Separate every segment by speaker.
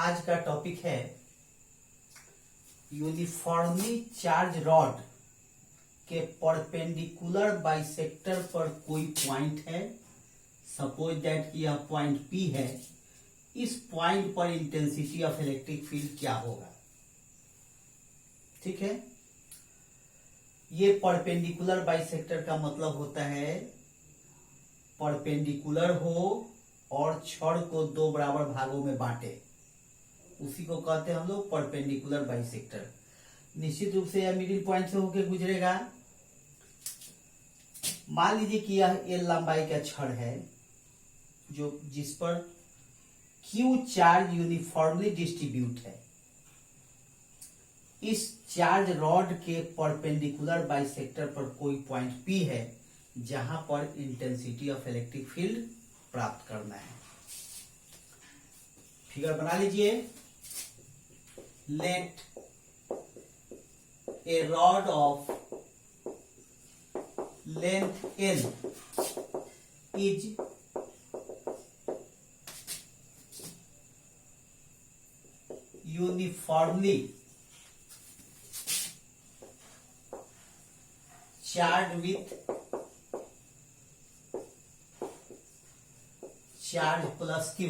Speaker 1: आज का टॉपिक है यूनिफॉर्मली चार्ज रॉड के परपेंडिकुलर बाइसेक्टर पर कोई पॉइंट है। सपोज दैट कि यह पॉइंट P है। इस पॉइंट पर इंटेंसिटी ऑफ इलेक्ट्रिक फील्ड क्या होगा। ठीक है, ये परपेंडिकुलर बाइसेक्टर का मतलब होता है परपेंडिकुलर हो और छड़ को दो बराबर भागों में बांटे, उसी को कहते हैं हम लोग परपेंडिकुलर बाइसेक्टर। निश्चित रूप से यह मिडिल पॉइंट से होकर गुजरेगा। मान लीजिए कि यह L लंबाई का छड़ है जो जिस पर Q चार्ज यूनिफॉर्मली डिस्ट्रीब्यूट है। इस चार्ज रॉड के परपेंडिकुलर बाइसेक्टर पर कोई पॉइंट P है जहां पर इंटेंसिटी ऑफ इलेक्ट्रिक फील्ड प्राप्त करना है। फिगर बना लीजिए। Let a rod of length L is uniformly charged with charge plus Q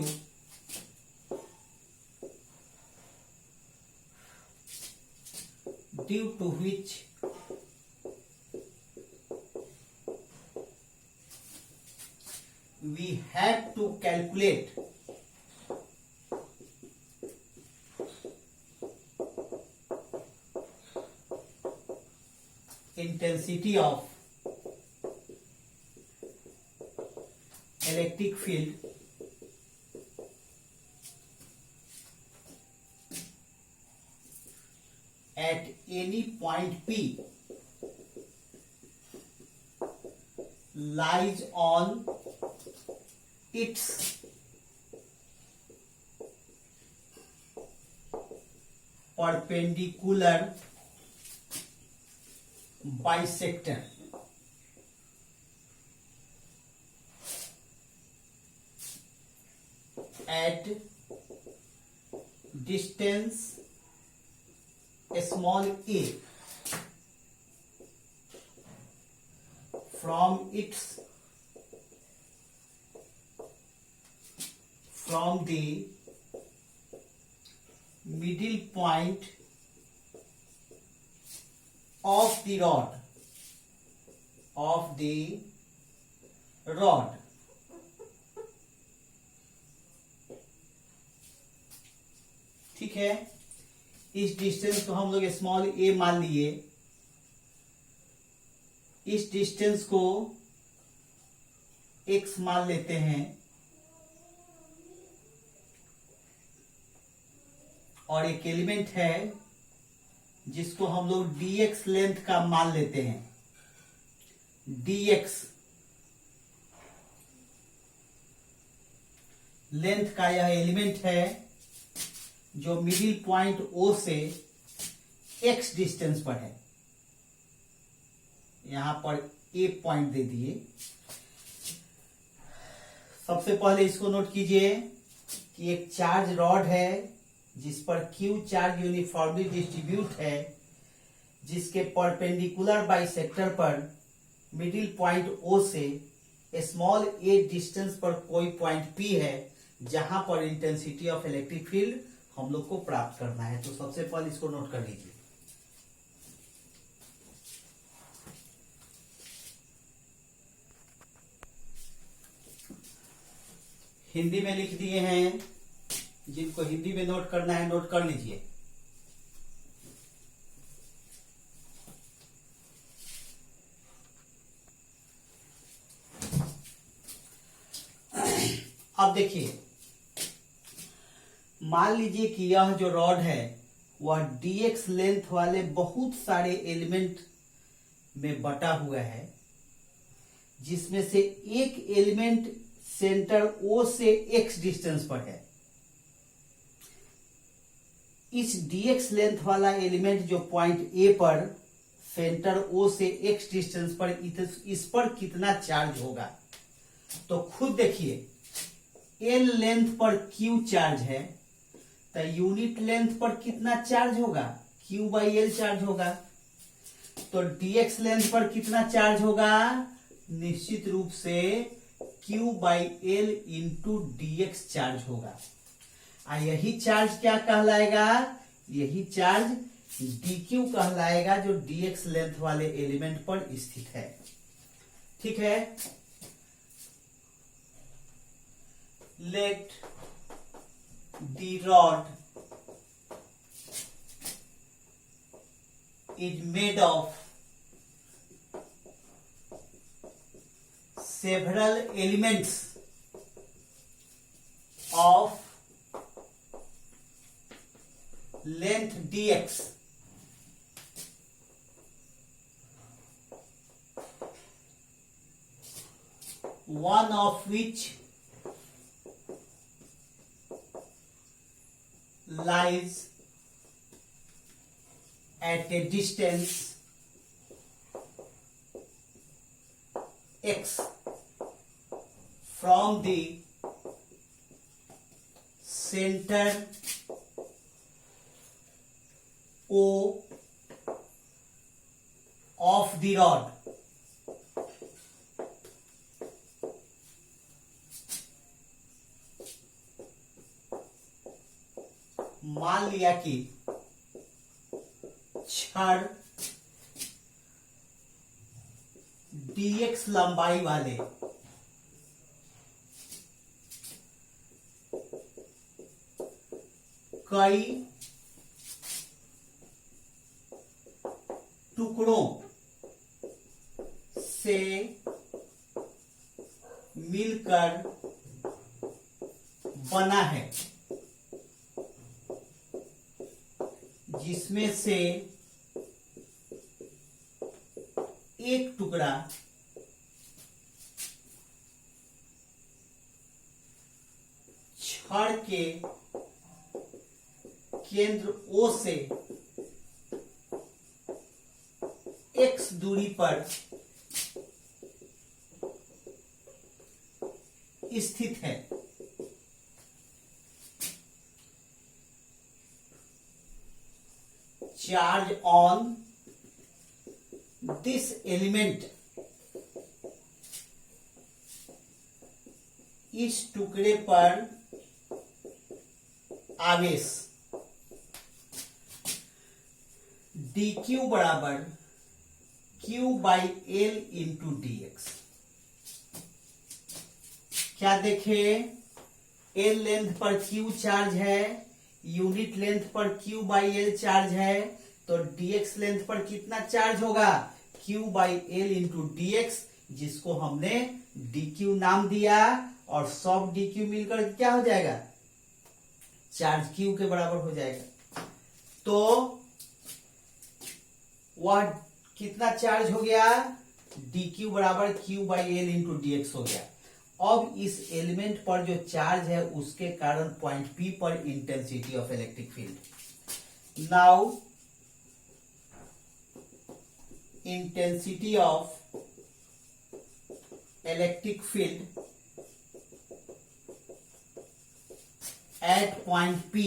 Speaker 1: due to which we have to calculate intensity of electric field at any point P lies on its perpendicular bisector at distance small a from the middle point of the rod ठीक है। इस distance को हम लोग small a मान लिए। इस distance को x मान लेते हैं और एक एलिमेंट है जिसको हम लोग dx लेंथ का मान लेते हैं। dx लेंथ का यह एलिमेंट है जो मिडिल पॉइंट O से x डिस्टेंस पर है। यहां पर A पॉइंट दे दिए। सबसे पहले इसको नोट कीजिए कि एक चार्ज रॉड है जिस पर Q चार्ज यूनिफॉर्मली डिस्ट्रीब्यूट है, जिसके परपेंडिकुलर बाइसेक्टर पर मिडिल पॉइंट O से स्मॉल a डिस्टेंस पर कोई पॉइंट P है जहां पर इंटेंसिटी ऑफ इलेक्ट्रिक फील्ड हम लोग को प्राप्त करना है। तो सबसे पहले इसको नोट कर लीजिए। हिंदी में लिख दिए हैं, जिनको हिंदी में नोट करना है नोट कर लीजिए। अब देखिए, मान लीजिए कि यह जो रॉड है वह dx लेंथ वाले बहुत सारे एलिमेंट में बटा हुआ है, जिसमें से एक एलिमेंट सेंटर O से x डिस्टेंस पर है। इस dx लेंथ वाला एलिमेंट जो पॉइंट A पर सेंटर O से x डिस्टेंस पर, इस पर कितना चार्ज होगा। तो खुद देखिए, L लेंथ पर Q चार्ज है तो यूनिट लेंथ पर कितना चार्ज होगा, Q बाई एल चार्ज होगा। तो dx लेंथ पर कितना चार्ज होगा, निश्चित रूप से Q by L into dx charge होगा। यही चार्ज क्या कहलाएगा, यही चार्ज dq कहलाएगा, जो dx लेंथ वाले एलिमेंट पर स्थित है। ठीक है, let the rod is made of several elements of length dx, one of which lies at a distance x from the center O of the rod। मान लिया कि छड़ dx लंबाई वाले कई टुकड़ों से मिलकर बना है, जिसमें से एक टुकड़ा छड़ के केंद्र O से x दूरी पर स्थित है। चार्ज ऑन दिस एलिमेंट, इस टुकड़े पर आवेश dq बराबर Q by L into dx। क्या देखे, एल लेंथ पर Q चार्ज है, यूनिट लेंथ पर Q बाई एल चार्ज है, तो dx लेंथ पर कितना चार्ज होगा, Q by L into dx, जिसको हमने dq नाम दिया, और सब dq मिलकर क्या हो जाएगा, चार्ज Q के बराबर हो जाएगा। तो वह कितना चार्ज हो गया, dq बराबर Q by L into dx हो गया। अब इस एलिमेंट पर जो चार्ज है उसके कारण पॉइंट P पर intensity of electric field. Now intensity of electric field at point P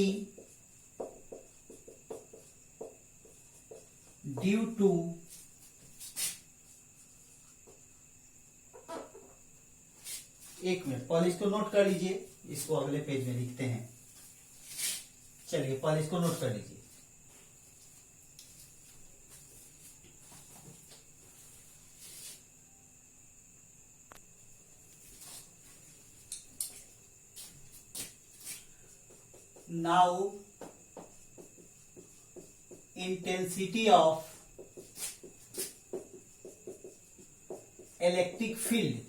Speaker 1: due to एक मिनट, पहले इसको नोट कर लीजिए, इसको अगले पेज में लिखते हैं। चलिए पहले इसको नोट कर लीजिए। Now intensity of electric field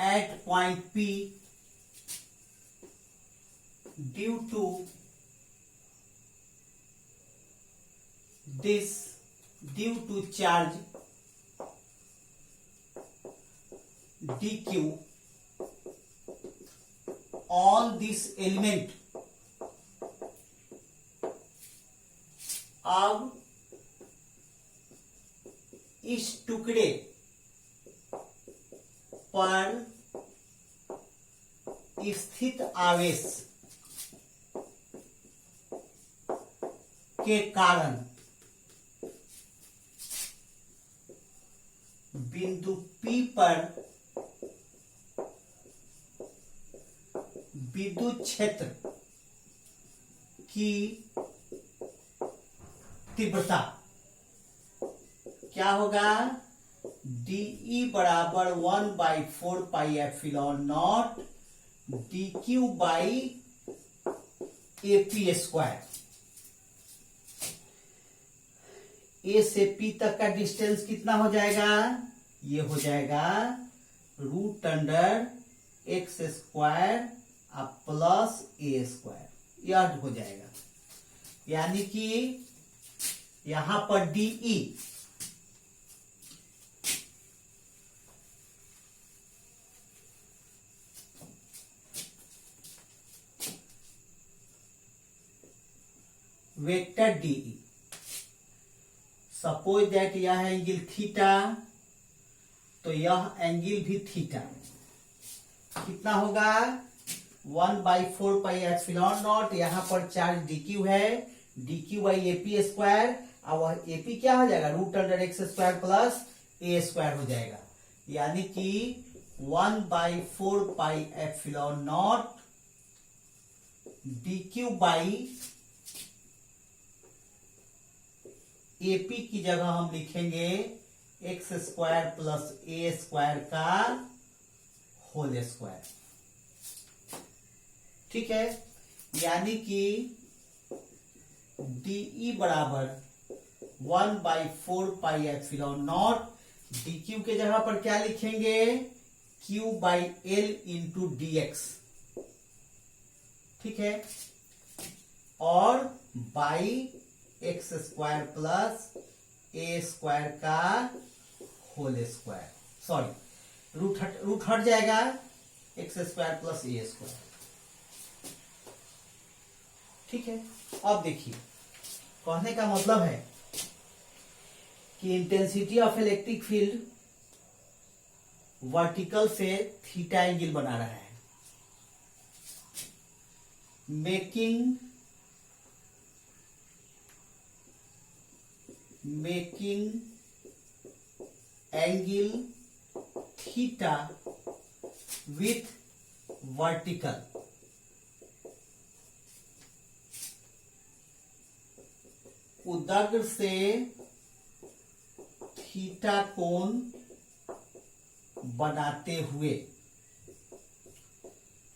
Speaker 1: at point P due to charge dq on this element। अब इस टुकड़े पर स्थित आवेश के कारण बिंदु P पर विद्युत क्षेत्र की तीव्रता क्या होगा? dE बराबर 1/4πε0 dQ by AP square. A से P तक का डिस्टेंस कितना हो जाएगा? ये हो जाएगा √x² प्लस a², यह हो जाएगा। यानी कि यहां पर dE vector dE, suppose that यह एंगल थीटा, तो यह एंगल भी थीटा कितना होगा? 1/4πε0। यहां पर चार्ज dQ है, dQ बाई AP², और वह AP क्या हो जाएगा? √x² प्लस a² हो जाएगा। यानी कि 1/4πε0 dQ बाई AP की जगह हम लिखेंगे x² प्लस a² का होल स्क्वायर। ठीक है, यानी कि dE बराबर 1/4πε0 dQ के जगह पर क्या लिखेंगे? Q by L into dx। ठीक है, और बाई x² प्लस a² का होल स्क्वायर, सॉरी रूट हट जाएगा, x² प्लस a²। ठीक है, अब देखिए, कहने का मतलब है कि intensity of electric field vertical से थीटा एंगल बना रहा है, making angle theta with vertical. उदग्र से थीटा कोण बनाते हुए,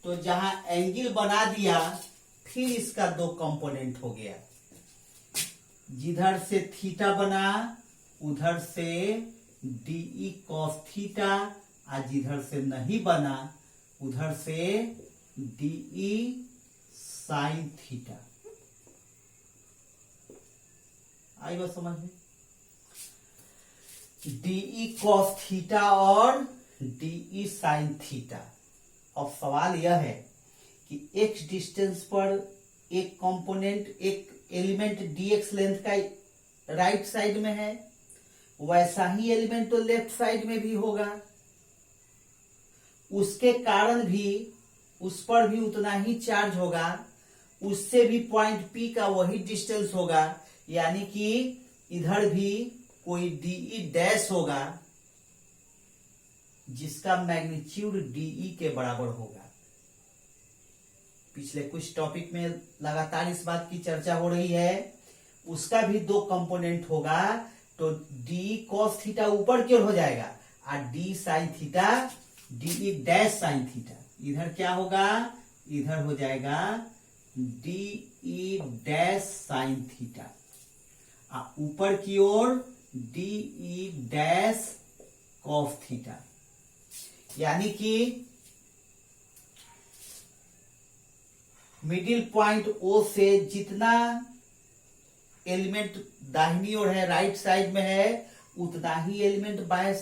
Speaker 1: तो जहां एंगल बना दिया, फिर इसका दो कंपोनेंट हो गया, जिधर से थीटा बना उधर से dE cos थीटा, और जिधर से नहीं बना उधर से dE sin थीटा। आई बात समझ में? dE cos थीटा और dE sin थीटा। अब सवाल यह है कि x डिस्टेंस पर एक कंपोनेंट, एक एलिमेंट dx लेंथ का राइट साइड में है, वैसा ही एलिमेंट तो लेफ्ट साइड में भी होगा, उसके कारण भी उस पर भी उतना ही चार्ज होगा, उससे भी पॉइंट P का वही डिस्टेंस होगा, यानी कि इधर भी कोई dE डैश होगा जिसका मैग्नीट्यूड dE के बराबर होगा। पिछले कुछ टॉपिक में लगातार इस बात की चर्चा हो रही है, उसका भी दो कंपोनेंट होगा, तो dE cos थीटा ऊपर क्यों हो जाएगा, और d sin theta, dE dash sin theta इधर क्या होगा? इधर हो जाएगा dE डैश sin थीटा, ऊपर की ओर dE डैश cos थीटा। यानी कि मिडिल पॉइंट O से जितना एलिमेंट दाहिनी ओर है, राइट साइड में है, उतना ही एलिमेंट बाएं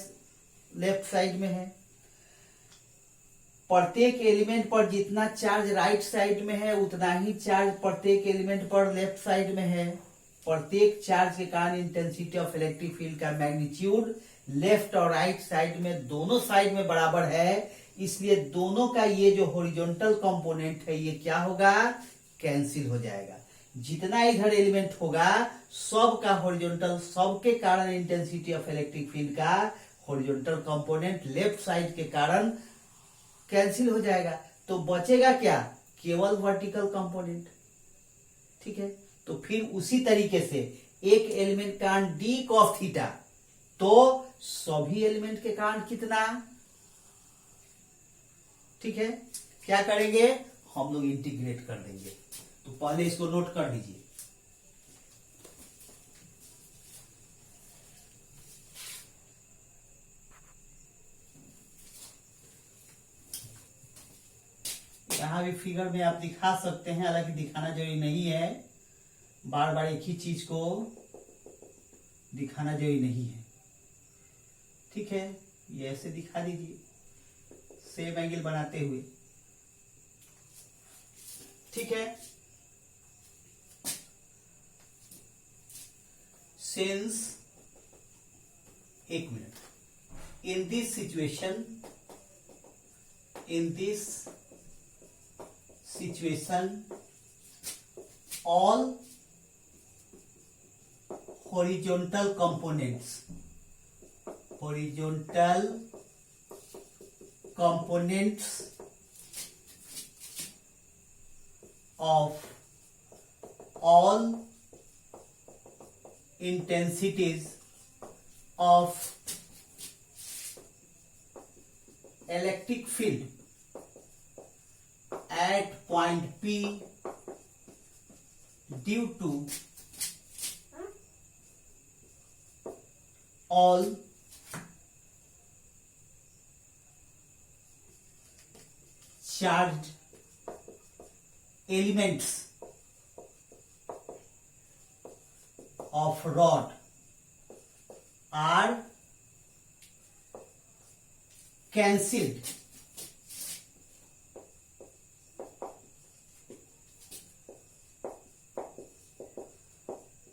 Speaker 1: लेफ्ट साइड में है। प्रत्येक एलिमेंट पर जितना चार्ज राइट साइड में है, उतना ही चार्ज प्रत्येक एलिमेंट पर लेफ्ट साइड में है। प्रत्येक चार्ज के कारण इंटेंसिटी ऑफ इलेक्ट्रिक फील्ड का मैग्नीट्यूड लेफ्ट और राइट साइड में दोनों साइड में बराबर है, इसलिए दोनों का ये जो हॉरिजॉन्टल कंपोनेंट है ये क्या होगा, कैंसिल हो जाएगा। जितना इधर एलिमेंट होगा सब का हॉरिजॉन्टल, सबके कारण इंटेंसिटी ऑफ इलेक्ट्रिक फील्ड का हॉरिजॉन्टल कंपोनेंट लेफ्ट साइड के कारण कैंसिल हो जाएगा। तो बचेगा क्या, केवल वर्टिकल कंपोनेंट। ठीक है, तो फिर उसी तरीके से एक एलिमेंट कारण डी कॉस थीटा, तो सभी एलिमेंट के कारण कितना। ठीक है, क्या करेंगे, हम लोग इंटीग्रेट कर देंगे। तो पहले इसको नोट कर लीजिए। यहां भी फिगर में आप दिखा सकते हैं, हालांकि दिखाना जरूरी नहीं है, बार बार एक ही चीज को दिखाना जरूरी नहीं है। ठीक है, ये ऐसे दिखा दीजिए सेम एंगल बनाते हुए। ठीक है, सिंस, एक minute, in this situation all horizontal components of all intensities of electric field at point P due to all charged elements of rod are cancelled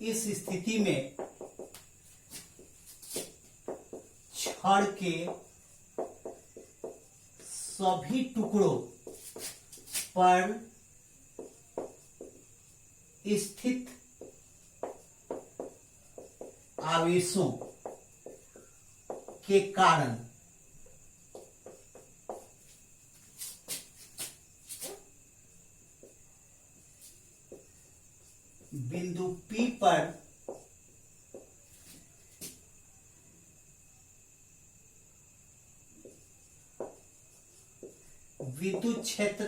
Speaker 1: इस स्थिति में छड़ के सभी टुकड़ों पर स्थित आवेशों के कारण बिंदु P पर विद्युत क्षेत्र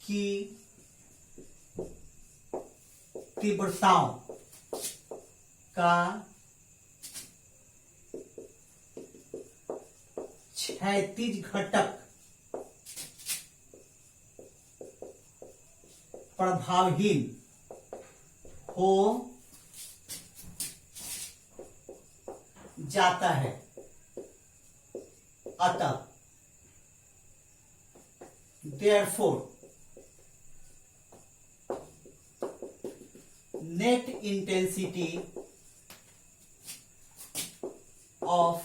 Speaker 1: की तीव्रताओं का क्षैतिज घटक प्रभावहीन हो जाता है। अतः therefore net intensity of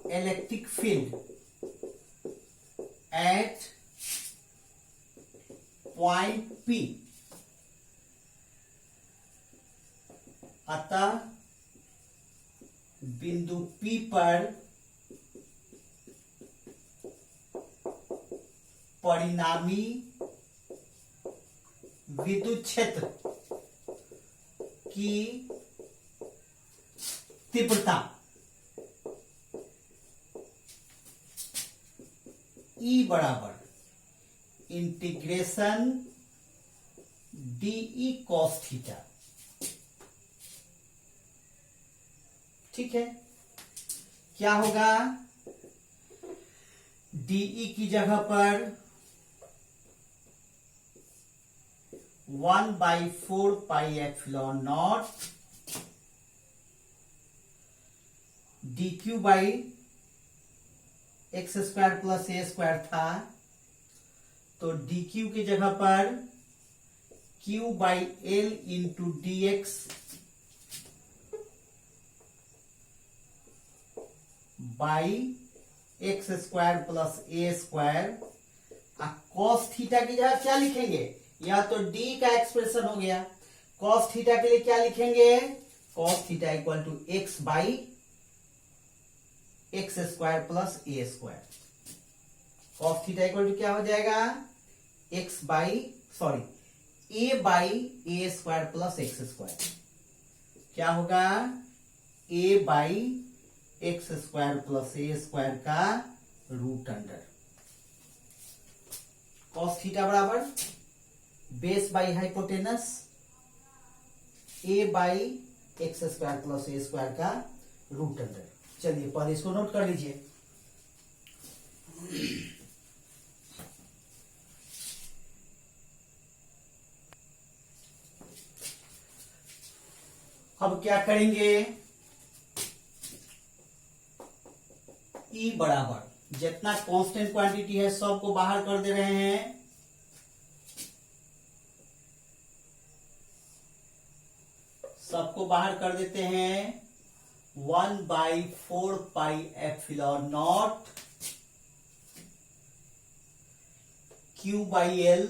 Speaker 1: electric field at point P, अतः बिंदु P पर परिणामी विद्युत क्षेत्र की तीव्रता E बराबर इंटीग्रेशन DE cos थीटा। ठीक है, क्या होगा, DE की जगह पर 1/4 pi epsilon not DQ by x square plus a square था, तो DQ की जगह पर Q by L into DX by x square plus a square. Cos theta की जगह क्या लिखेंगे, या तो डी का एक्सप्रेशन हो गया। कॉस थीटा के लिए क्या लिखेंगे, cos theta equal to x by x square plus a square. Cos theta equal to क्या हो जाएगा, x by sorry a by a square plus x square. क्या होगा, a by x square plus a square का root under. Cos theta बराबर base by hypotenuse a by x square plus a square का root under. चलिए पहले इसको note कर लीजिए। अब क्या करेंगे, ई बराबर जितना कांस्टेंट क्वांटिटी है सबको बाहर कर दे रहे हैं। सबको बाहर कर देते हैं। 1/4 pi epsilon naught Q by L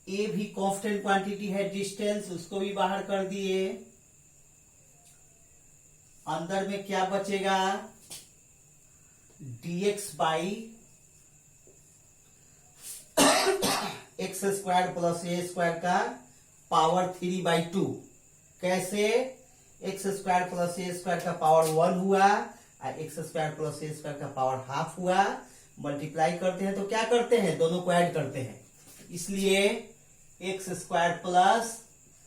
Speaker 1: A भी कांस्टेंट क्वांटिटी है, डिस्टेंस उसको भी बाहर कर दिए। अंदर में क्या बचेगा, dx by x square plus a square का पावर 3/2। कैसे, x square plus a square का पावर 1 हुआ और x square plus a square का पावर हाफ हुआ। मल्टीप्लाई करते हैं तो क्या करते हैं, दोनों को ऐड करते हैं। इसलिए x square plus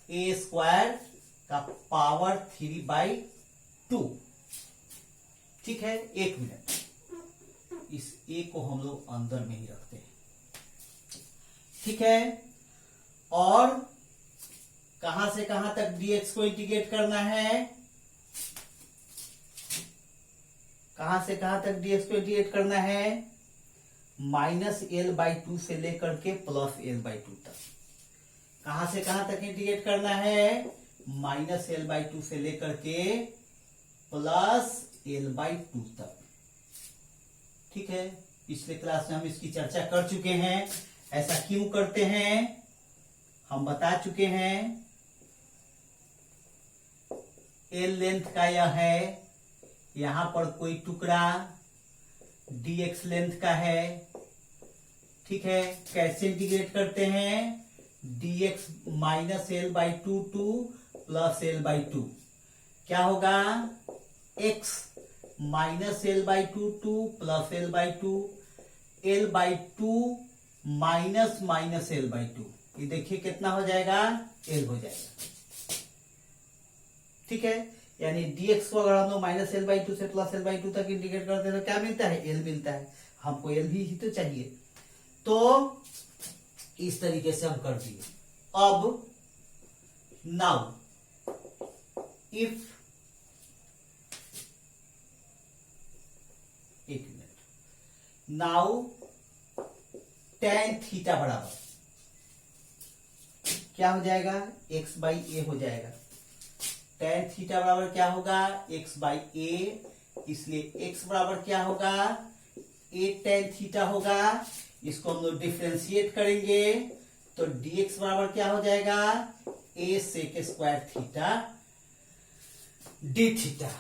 Speaker 1: a square का पावर 3/2। ठीक है, 1 मिनट, इस ए को हम लोग अंदर में ही रखते हैं। ठीक है, और कहां से कहां तक dx को इंटीग्रेट करना है, कहां से कहां तक dx को इंटीग्रेट करना है, -l/2 से लेकर के +l/2 तक। कहां से कहां तक इंटीग्रेट करना है, -l/2 से लेकर के +l/2 तक। ठीक है, पिछले क्लास में हम इसकी चर्चा कर चुके हैं। ऐसा क्यों करते हैं हम बता चुके हैं। एल लेंथ का यह है, यहां पर कोई टुकड़ा dx लेंथ का है। ठीक है, कैसे इंटीग्रेट करते हैं, dx -l/2 टू +l/2। क्या होगा, x -l/2 to +l/2, l/2 -l/2। ये देखिए कितना हो जाएगा, l हो जाएगा। ठीक है, यानी dx को अगर हम लोग -l/2 से +l/2 तक इंटीग्रेट करते हैं तो क्या मिलता है, l मिलता है। हमको l ही तो चाहिए, तो इस तरीके से हम कर दिए। अब नाउ इफ, एक मिनट, नाउ tan थीटा बराबर क्या हो जाएगा, x/a हो जाएगा। tan थीटा बराबर क्या होगा, x/a। इसलिए x बराबर क्या होगा, a tan थीटा होगा। इसको हम लोग डिफ्रेंशिएट करेंगे तो dx बराबर क्या हो जाएगा, a sec square theta d theta.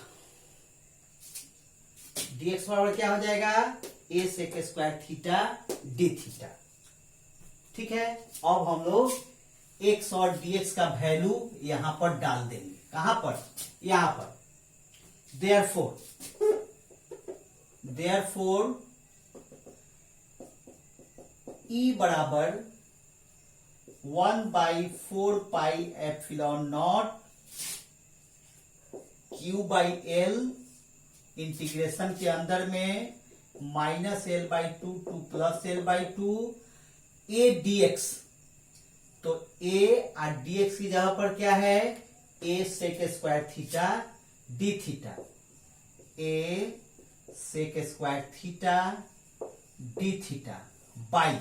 Speaker 1: dx बराबर क्या हो जाएगा, a sec square theta d theta. ठीक है, अब हम लोग x और dx का वैल्यू यहां पर डाल देंगे। कहां पर, यहां पर। therefore E बराबर 1/4 pi epsilon not Q/L integration के अंदर में -l/2 to +l/2 a dx। तो a और dx की जगह पर क्या है, a sec square theta d theta, a sec square theta d theta by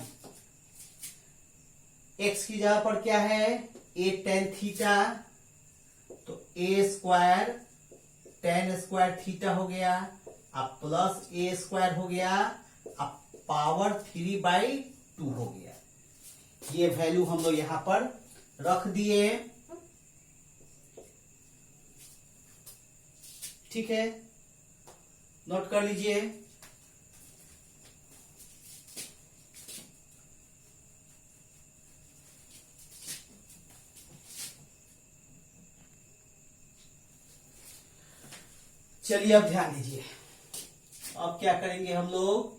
Speaker 1: x की जगह पर क्या है, ए टेन थीटा, तो ए स्क्वायर टेन स्क्वायर थीटा हो गया, अब प्लस ए स्क्वायर हो गया, अब पावर 3/2 हो गया। ये वैल्यू हम लोग यहां पर रख दिए। ठीक है, नोट कर लीजिए। चलिए अब ध्यान दीजिए, अब क्या करेंगे हम लोग,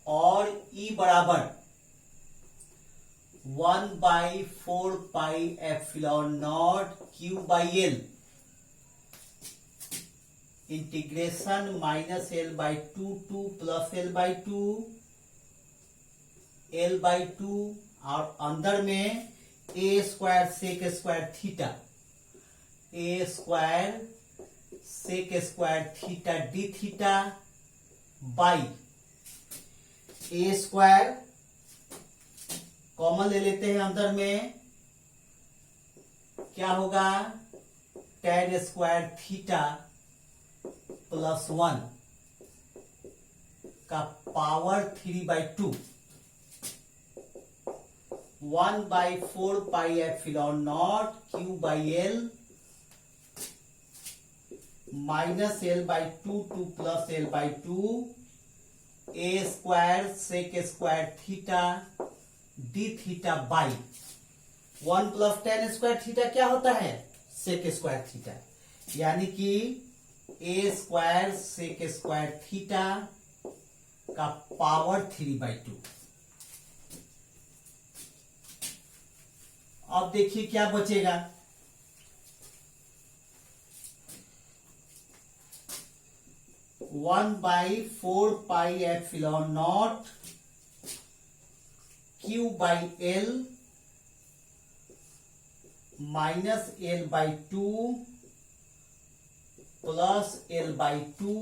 Speaker 1: और ई बराबर 1/4πε0 Q/L integration -L/2 to +L/2 L/2 और अंदर में a square sec square theta, a square sec square theta d theta by a square common ले लेते हैं, अंदर में क्या होगा, tan स्क्वायर थीटा +1 का power 3/2 1/4πε0 Q/L -L/2 to +L/2 a square sec square theta d theta by 1 + tan square theta क्या होता है, सेक स्क्वायर थीटा, यानी कि a square sec square theta का पावर 3/2। अब देखिए क्या बचेगा, 1/4πε0 Q/L -L/2 +L/2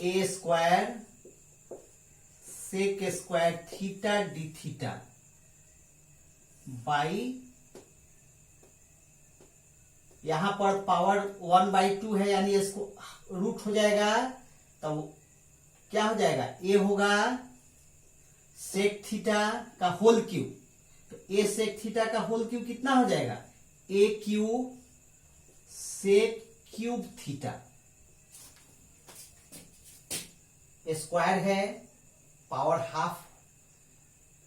Speaker 1: a square sec square theta d theta by, यहां पर पावर 1/2 है, यानी इसको रूट हो जाएगा, तब क्या हो जाएगा, ए होगा सेक थीटा का होल क्यूब, तो ए सेक थीटा का होल क्यूब कितना हो जाएगा, a cube sec cube theta, square है, पावर हाफ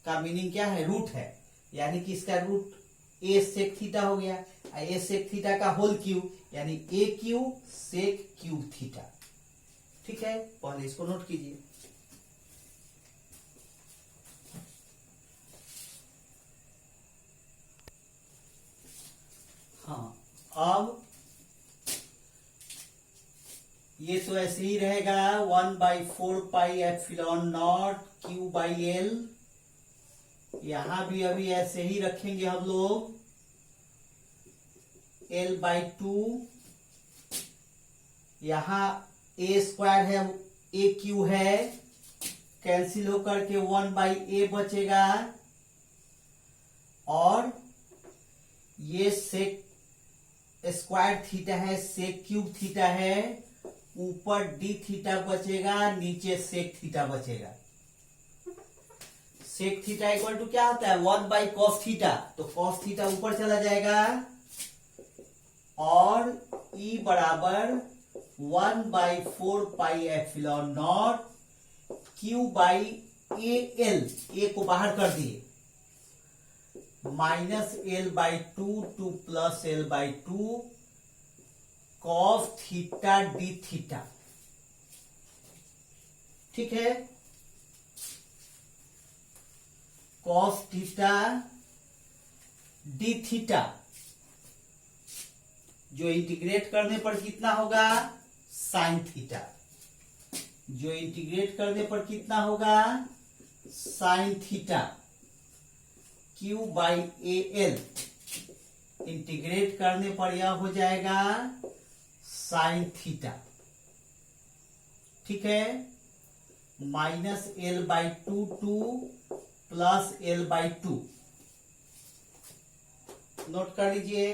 Speaker 1: का मीनिंग क्या है, रूट है, यानी कि इसका रूट ए सेक थीटा हो गया, ए सेक थीटा का होल क्यूब यानी ए क्यूब सेक क्यूब थीटा। ठीक है, पहले इसको नोट कीजिए। हाँ, अब ये तो ऐसे ही रहेगा 1/4πε0 Q/L, यहां भी अभी ऐसे ही रखेंगे हम लोग, L/2, यहां a स्क्वायर है, a क्यू है, कैंसिल होकर के 1/a बचेगा, और ये सेक स्क्वायर थीटा है, सेक क्यूब थीटा है, ऊपर डी थीटा बचेगा, नीचे सेक थीटा बचेगा। सेक थीटा इक्वल टू क्या होता है, 1/cos थीटा, तो cos थीटा ऊपर चला जाएगा, और E बराबर 1/4πε0 Q/AL, ए को बाहर कर दिए, -L/2 to +L/2 cos theta d theta. ठीक है, cos थीटा डी थीटा, जो इंटीग्रेट करने पर कितना होगा, साइन थीटा, जो इंटीग्रेट करने पर कितना होगा, साइन थीटा, Q/AL इंटीग्रेट करने पर यह हो जाएगा साइन थीटा। ठीक है, -L/2 टू +L/2 नोट कर लीजिए।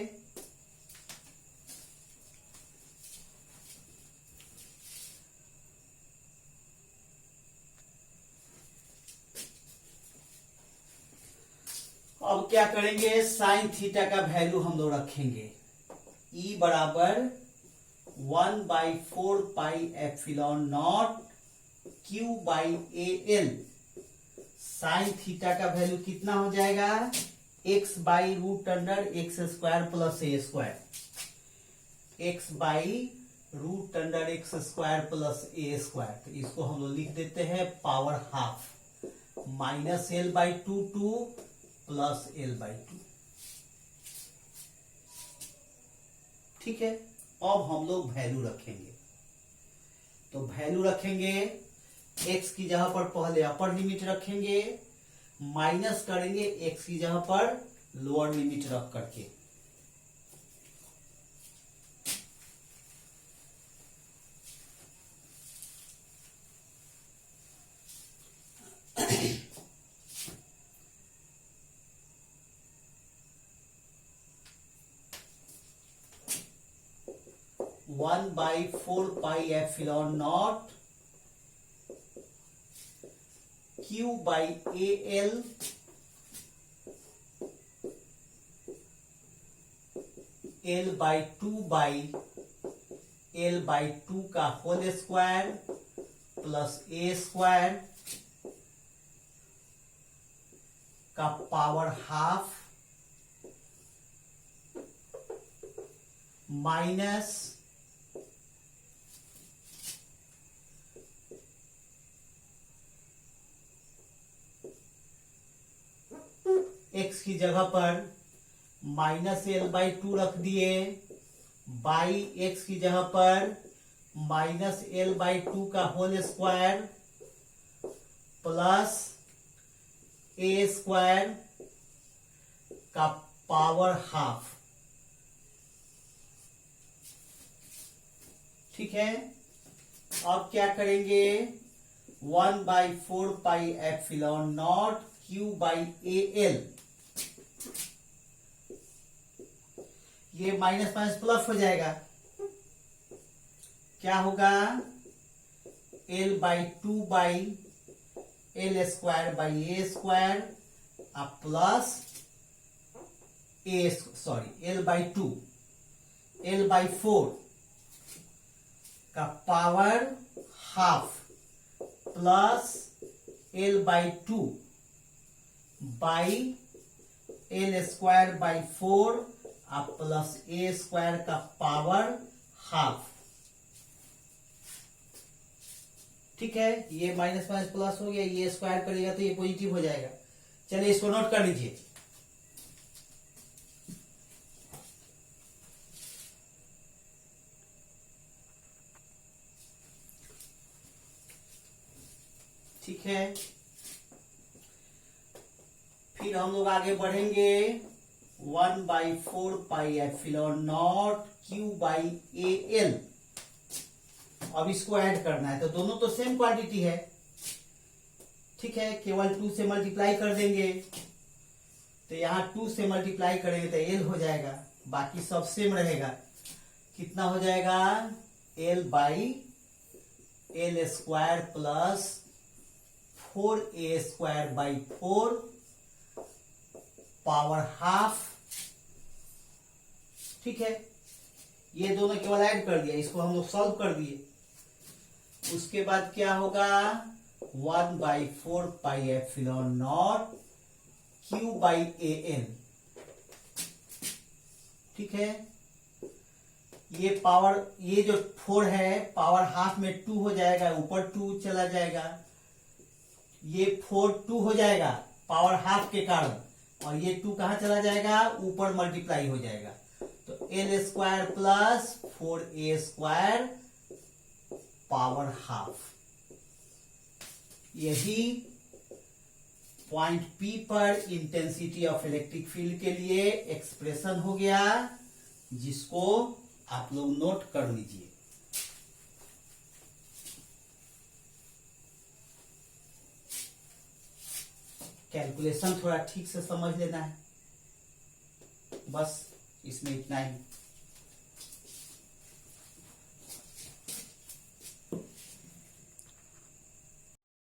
Speaker 1: अब क्या करेंगे, साइन थीटा का वैल्यू हम लोग रखेंगे। ई बराबर 1/4 pi epsilon naught Q by A L. Sine theta का वैल्यू कितना हो जाएगा, x by root under x square plus a square. X by root under x square plus a square, तो इसको हम लोग लिख देते हैं power half, minus L by two plus L by two. ठीक है, अब हम लोग वैल्यू रखेंगे। तो वैल्यू रखेंगे, एक्स की जगह पर पहले अपर लिमिट रखेंगे, माइनस करेंगे एक्स की जगह पर लोअर लिमिट रख करके। One by four pi epsilon naught Q by A L L by two का whole square plus a square का पावर हाफ माइनस एक्स की जगह पर माइनस एल बाई टू रख दिए, बाई एक्स की जगह पर माइनस एल बाई टू का whole square plus a square का पावर हाफ। ठीक है, अब क्या करेंगे, 1/4 pi epsilon naught Q by A l, ये माइनस माइनस प्लस हो जाएगा, क्या होगा, l by two by l square by a square plus L by two, l by four का power half plus L by two by l square by four plus a square का power half. ठीक है, ये minus minus plus हो गया, ये square करेगा तो ये पॉजिटिव हो जाएगा। चलिए इसको नोट कर लीजिए। ठीक है, फिर हम लोग आगे बढ़ेंगे, 1/4 pi epsilon naught Q by A L. अब इसको ऐड करना है, तो दोनों तो सेम क्वांटिटी है। ठीक है, केवल 2 से मल्टीप्लाई कर देंगे, तो यहां 2 से मल्टीप्लाई करेंगे तो एल हो जाएगा, बाकी सब सेम रहेगा। कितना हो जाएगा, L by l square plus 4a square by 4 power half. ठीक है, ये दोनों केवल ऐड कर दिया, इसको हम लोग सॉल्व कर दिए। उसके बाद क्या होगा, 1/4 pi epsilon naught Q by A L. ठीक है, ये पावर, ये जो 4 है पावर हाफ में 2 हो जाएगा, ऊपर 2 चला जाएगा, ये 4 2 हो जाएगा पावर हाफ के कारण, और ये 2 कहां चला जाएगा, ऊपर मल्टीप्लाई हो जाएगा, तो L square plus 4a square power half. यही पॉइंट P पर इंटेंसिटी ऑफ इलेक्ट्रिक फील्ड के लिए एक्सप्रेशन हो गया, जिसको आप लोग नोट कर लीजिए। कैलकुलेशन थोड़ा ठीक से समझ लेना है। बस इसमें इतना ही।